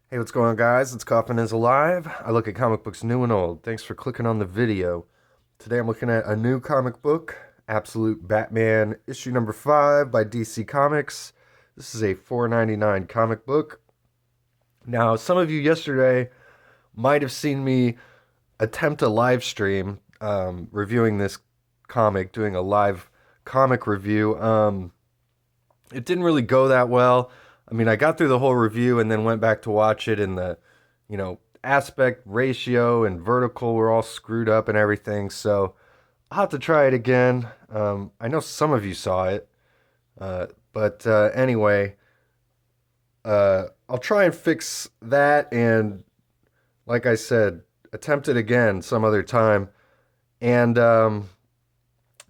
Hey, what's going on, guys? It's Coffin is Alive. I look at comic books new and old. Thanks for clicking on the video. Today I'm looking at a new comic book, Absolute Batman, issue number 5 by DC Comics. This is a $4.99 comic book. Now, some of you yesterday might have seen me attempt a live stream reviewing this comic, doing a live comic review. It didn't really go that well. I mean, I got through the whole review and then went back to watch it, and aspect ratio and vertical were all screwed up and everything. So I'll have to try it again. I know some of you saw it, but anyway, I'll try and fix that, and like I said, attempt it again some other time. And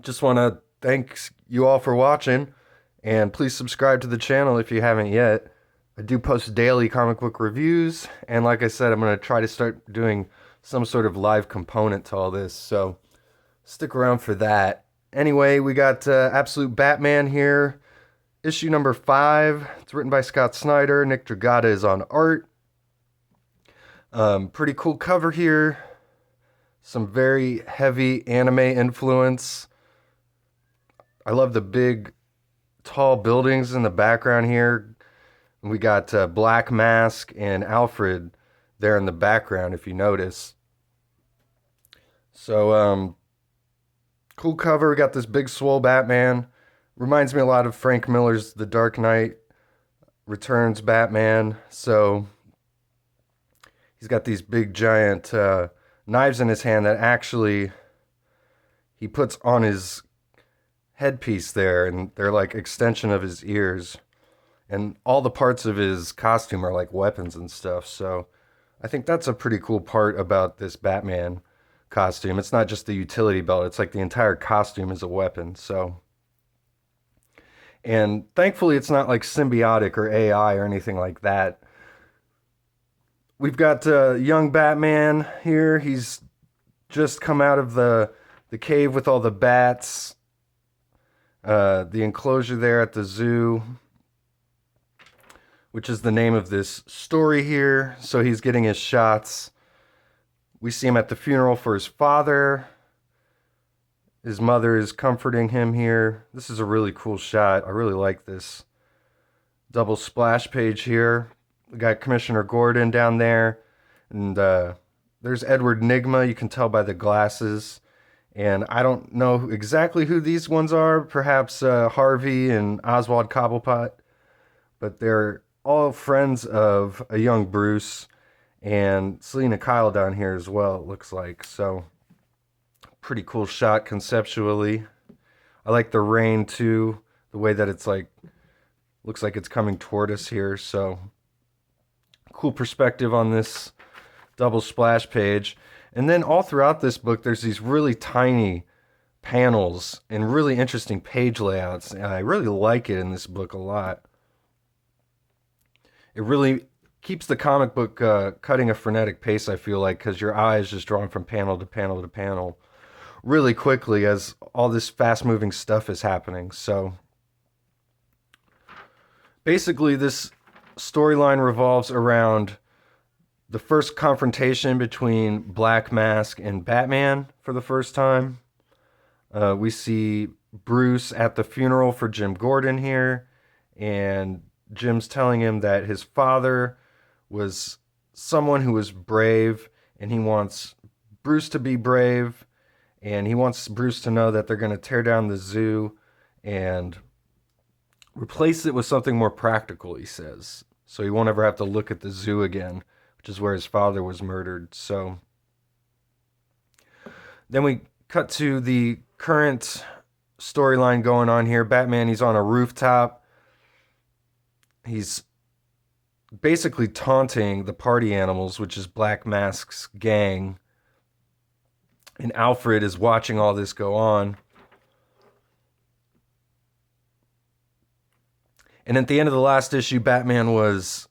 just want to thank you all for watching. And please subscribe to the channel if you haven't yet. I do post daily comic book reviews. And like I said, I'm going to try to start doing some sort of live component to all this. So stick around for that. Anyway, we got Absolute Batman here. Issue number 5. It's written by Scott Snyder. Nick Dragotta is on art. Pretty cool cover here. Some very heavy anime influence. I love the big tall buildings in the background here. We got Black Mask and Alfred there in the background, if you notice. So, cool cover. We got this big swole Batman. Reminds me a lot of Frank Miller's The Dark Knight Returns Batman. So, he's got these big giant knives in his hand that actually he puts on his headpiece there, and they're like extension of his ears, and all the parts of his costume are like weapons and stuff. So I think that's a pretty cool part about this Batman costume. It's not just the utility belt, it's like the entire costume is a weapon. So, and thankfully it's not like symbiotic or AI or anything like that. We've got young Batman here. He's just come out of the cave with all the bats. The enclosure there at the zoo, which is the name of this story here. So he's getting his shots. We see him at the funeral for his father. His mother is comforting him here. This is a really cool shot. I really like this double splash page here. We got Commissioner Gordon down there. And there's Edward Nygma. You can tell by the glasses. And I don't know exactly who these ones are. Perhaps Harvey and Oswald Cobblepot. But they're all friends of a young Bruce. And Selena Kyle down here as well, it looks like. So, pretty cool shot conceptually. I like the rain too. The way that it's like, looks like it's coming toward us here. So, cool perspective on this double splash page. And then all throughout this book, there's these really tiny panels and really interesting page layouts. And I really like it in this book a lot. It really keeps the comic book cutting a frenetic pace, I feel like, because your eye is just drawn from panel to panel to panel really quickly as all this fast-moving stuff is happening. So basically, this storyline revolves around the first confrontation between Black Mask and Batman for the first time. We see Bruce at the funeral for Jim Gordon here, and Jim's telling him that his father was someone who was brave, and he wants Bruce to be brave, and he wants Bruce to know that they're going to tear down the zoo and replace it with something more practical, he says. So he won't ever have to look at the zoo again, which is where his father was murdered. So then we cut to the current storyline going on here. Batman, he's on a rooftop. He's basically taunting the party animals, which is Black Mask's gang. And Alfred is watching all this go on. And at the end of the last issue, Batman was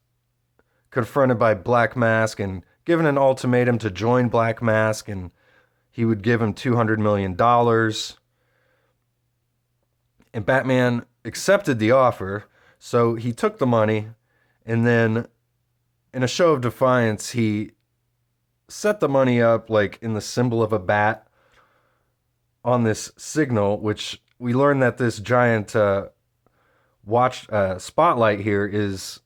confronted by Black Mask and given an ultimatum to join Black Mask, and he would give him $200 million. And Batman accepted the offer, so he took the money, and then in a show of defiance, he set the money up like in the symbol of a bat on this signal, which we learn that this giant watch spotlight here is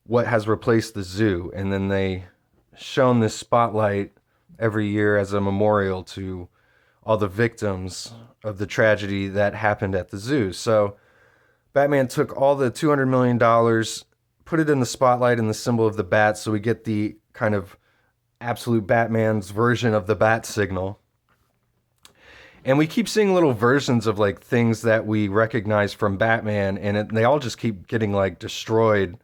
what has replaced the zoo. And then they shown this spotlight every year as a memorial to all the victims of the tragedy that happened at the zoo. So Batman took all the $200 million, put it in the spotlight in the symbol of the bat, so we get the kind of absolute Batman's version of the bat signal. And we keep seeing little versions of like things that we recognize from Batman, and they all just keep getting like destroyed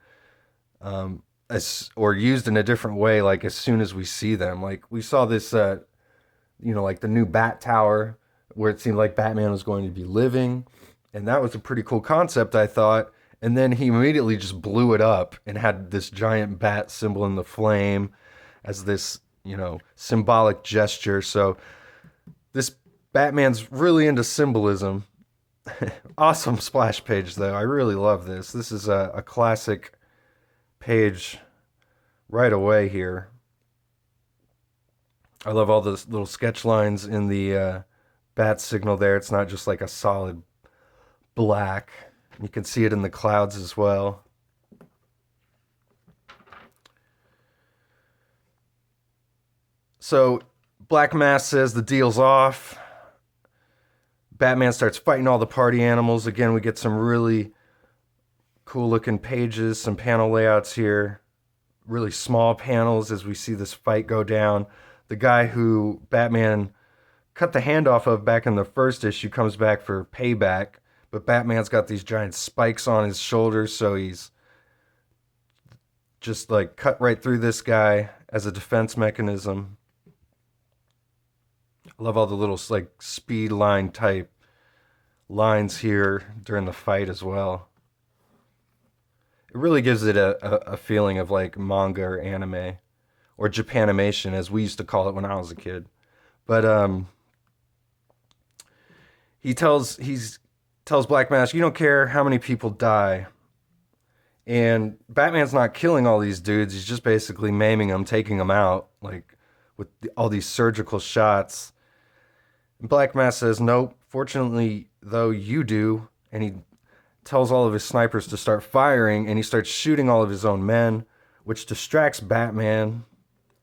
or used in a different way, like as soon as we see them. Like we saw this, like the new Bat Tower, where it seemed like Batman was going to be living. And that was a pretty cool concept, I thought. And then he immediately just blew it up and had this giant bat symbol in the flame as this, symbolic gesture. So this Batman's really into symbolism. Awesome splash page, though. I really love this. This is a classic page right away here. I love all those little sketch lines in the bat signal there. It's not just like a solid black. You can see it in the clouds as well. So Black Mask says the deal's off. Batman starts fighting all the party animals. Again, we get some really cool looking pages, some panel layouts here. Really small panels as we see this fight go down. The guy who Batman cut the hand off of back in the first issue comes back for payback. But Batman's got these giant spikes on his shoulders, so he's just like cut right through this guy as a defense mechanism. I love all the little like speed line type lines here during the fight as well. It really gives it a feeling of like manga or anime, or Japanimation as we used to call it when I was a kid. But he tells Black Mask, you don't care how many people die. And Batman's not killing all these dudes. He's just basically maiming them, taking them out, like with all these surgical shots. And Black Mask says, nope, fortunately, though, you do. And he tells all of his snipers to start firing, and he starts shooting all of his own men, which distracts Batman.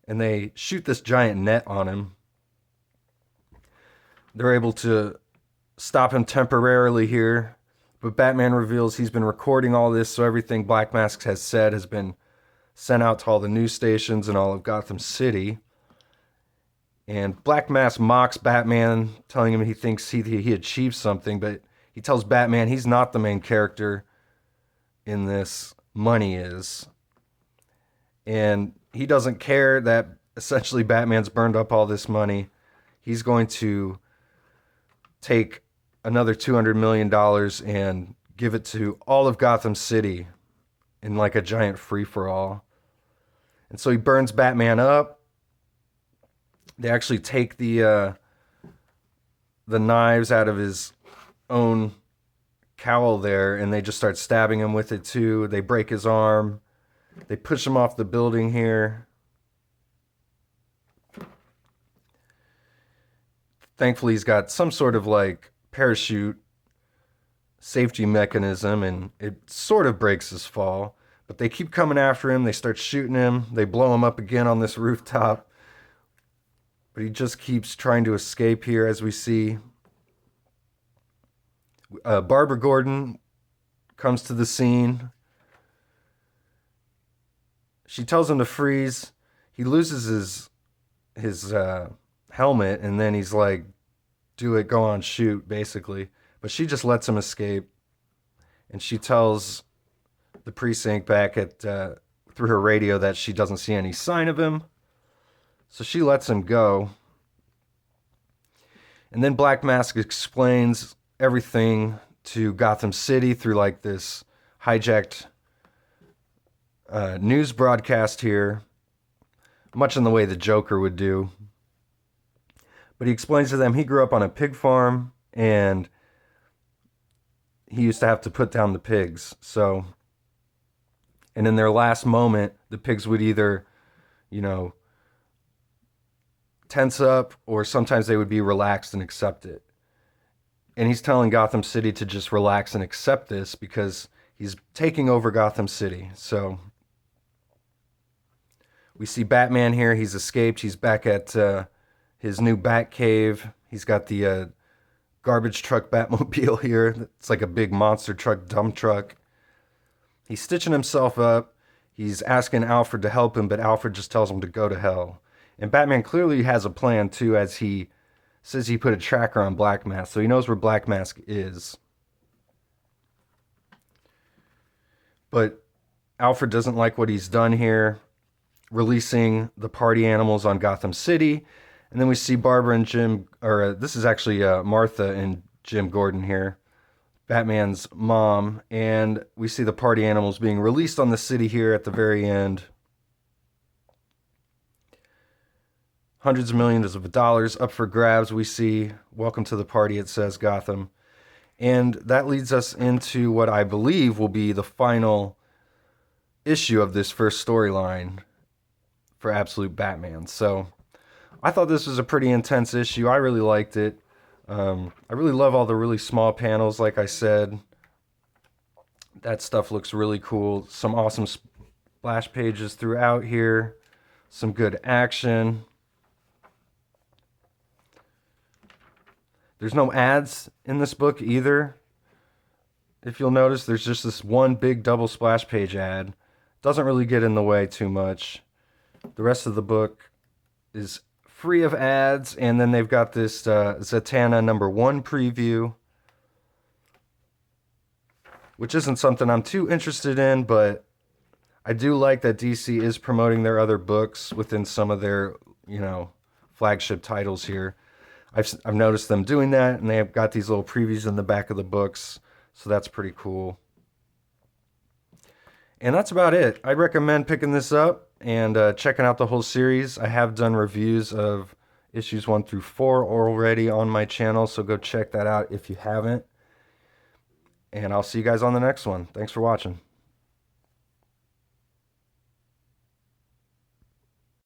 And they shoot this giant net on him. They're able to stop him temporarily here, but Batman reveals he's been recording all this, so everything Black Mask has said has been sent out to all the news stations in all of Gotham City. And Black Mask mocks Batman, telling him he thinks he achieved something, but he tells Batman he's not the main character in this. Money is. And he doesn't care that essentially Batman's burned up all this money. He's going to take another $200 million and give it to all of Gotham City in like a giant free-for-all. And so he burns Batman up. They actually take the knives out of his own cowl there, and they just start stabbing him with it too. They break his arm. They push him off the building here. Thankfully, he's got some sort of like parachute safety mechanism, and it sort of breaks his fall. But they keep coming after him. They start shooting him. They blow him up again on this rooftop. But he just keeps trying to escape here, as we see. Barbara Gordon comes to the scene. She tells him to freeze. He loses his helmet, and then he's like, do it, go on, shoot, basically. But she just lets him escape. And she tells the precinct back at through her radio that she doesn't see any sign of him. So she lets him go. And then Black Mask explains everything to Gotham City through like this hijacked news broadcast here, much in the way the Joker would do. But he explains to them he grew up on a pig farm, and he used to have to put down the pigs. So And in their last moment, the pigs would either, you know, tense up, or sometimes they would be relaxed and accept it. And he's telling Gotham City to just relax and accept this because he's taking over Gotham City. So we see Batman here. He's escaped. He's back at his new Batcave. He's got the garbage truck Batmobile here. It's like a big monster truck, dump truck. He's stitching himself up. He's asking Alfred to help him, but Alfred just tells him to go to hell. And Batman clearly has a plan too, as he says he put a tracker on Black Mask, so he knows where Black Mask is. But Alfred doesn't like what he's done here, releasing the party animals on Gotham City. And then we see Barbara and Jim, or this is actually Martha and Jim Gordon here, Batman's mom. And we see the party animals being released on the city here at the very end. Hundreds of millions of dollars up for grabs. We see, welcome to the party, it says Gotham. And that leads us into what I believe will be the final issue of this first storyline for Absolute Batman. So I thought this was a pretty intense issue. I really liked it. I really love all the really small panels, like I said. That stuff looks really cool. Some awesome splash pages throughout here. Some good action. There's no ads in this book either. If you'll notice, there's just this one big double splash page ad. Doesn't really get in the way too much. The rest of the book is free of ads, and then they've got this Zatanna #1 preview, which isn't something I'm too interested in, but I do like that DC is promoting their other books within some of their, flagship titles here. I've noticed them doing that, and they've got these little previews in the back of the books, so that's pretty cool. And that's about it. I'd recommend picking this up and checking out the whole series. I have done reviews of issues 1 through 4 already on my channel, so go check that out if you haven't. And I'll see you guys on the next one. Thanks for watching.